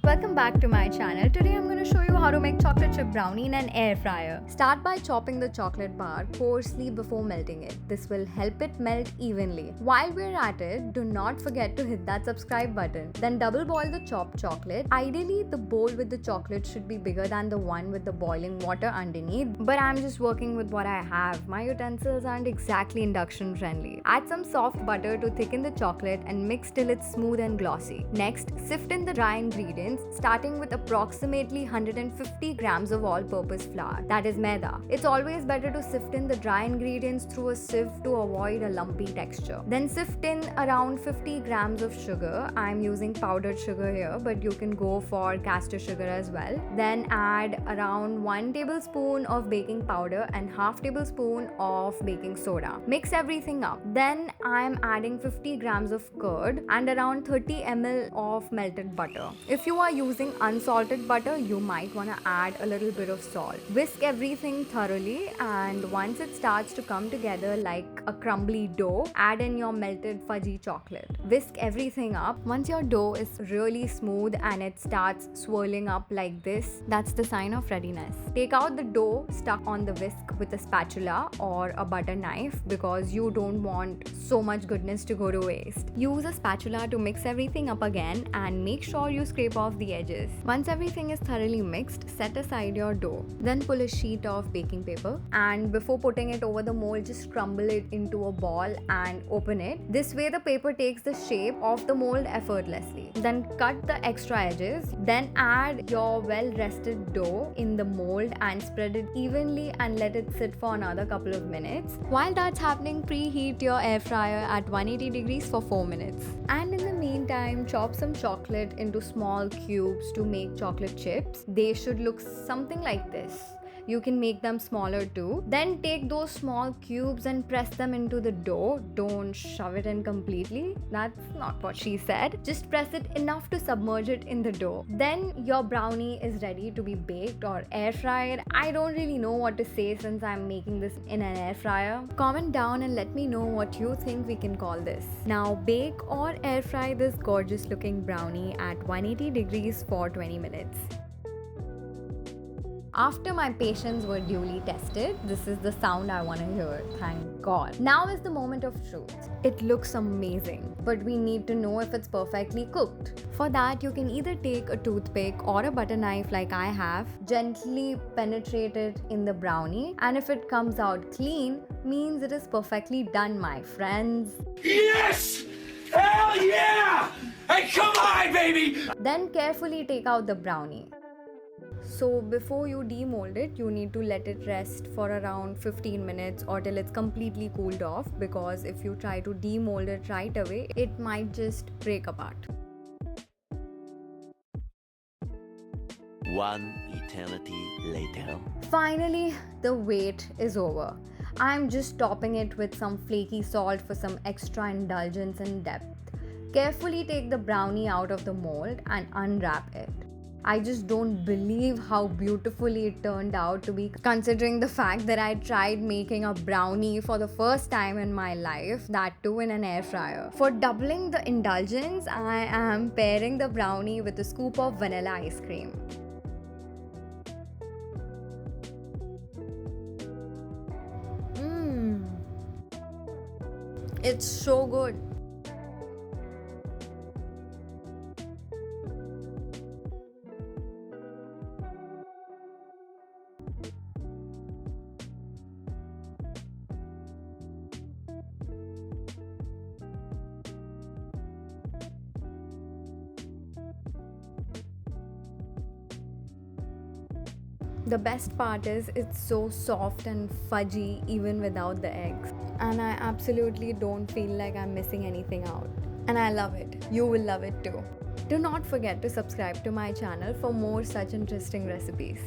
welcome back to my channel. Today I'm going to show you how to make chocolate chip brownie in an air fryer. Start by chopping the chocolate bar coarsely before melting it. This will help it melt evenly. While we're at it, do not forget to hit that subscribe button. Then double boil the chopped chocolate. Ideally, the bowl with the chocolate should be bigger than the one with the boiling water underneath, but I'm just working with what I have. My utensils aren't exactly induction friendly. Add some soft butter to thicken the chocolate and mix till it's smooth and glossy. Next, sift in the dry ingredients, starting with approximately 150 grams of all-purpose flour, that is maida. It's always better to sift in the dry ingredients through a sieve to avoid a lumpy texture. Then sift in around 50 grams of sugar. I'm using powdered sugar here, but you can go for castor sugar as well. Then add around 1 tablespoon of baking powder and half tablespoon of baking soda. Mix everything up. Then I'm adding 50 grams of curd and around 30 ml of melted butter. If you are using unsalted butter, you might want to add a little bit of salt. Whisk everything thoroughly, and once it starts to come together like a crumbly dough, add in your melted fudgy chocolate. Whisk everything up. Once your dough is really smooth and it starts swirling up like this, that's the sign of readiness. Take out the dough stuck on the whisk with a spatula or a butter knife because you don't want so much goodness to go to waste. Use a spatula to mix everything up again and make sure you scrape off the edges. Once everything is thoroughly mixed, set aside your dough. Then pull a sheet of baking paper, and before putting it over the mold, just crumble it into a ball and open it. This way the paper takes the shape of the mold effortlessly. Then cut the extra edges. Then add your well-rested dough in the mold and spread it evenly and let it sit for another couple of minutes. While that's happening, preheat your air fryer at 180 degrees for 4 minutes. And in the meantime, chop some chocolate into small cubes to make chocolate chips. They should look something like this. You can make them smaller too. Then take those small cubes and press them into the dough. Don't shove it in completely. That's not what she said. Just press it enough to submerge it in the dough. Then your brownie is ready to be baked or air fried. I don't really know what to say since I'm making this in an air fryer. Comment down and let me know what you think we can call this. Now bake or air fry this gorgeous looking brownie at 180 degrees for 20 minutes. After my patience were duly tested, this is the sound I want to hear, thank God. Now is the moment of truth. It looks amazing, but we need to know if it's perfectly cooked. For that, you can either take a toothpick or a butter knife like I have, gently penetrate it in the brownie, and if it comes out clean, means it is perfectly done, my friends. Yes! Hell yeah! Hey, come on, baby! Then carefully take out the brownie. So before you demold it, you need to let it rest for around 15 minutes or till it's completely cooled off, because if you try to demold it right away, it might just break apart. One eternity later. Finally, the wait is over. I'm just topping it with some flaky salt for some extra indulgence and depth. Carefully take the brownie out of the mold and unwrap it. I just don't believe how beautifully it turned out to be, considering the fact that I tried making a brownie for the first time in my life, that too in an air fryer. For doubling the indulgence, I am pairing the brownie with a scoop of vanilla ice cream. It's so good. The best part is it's so soft and fudgy even without the eggs. And I absolutely don't feel like I'm missing anything out. And I love it. You will love it too. Do not forget to subscribe to my channel for more such interesting recipes.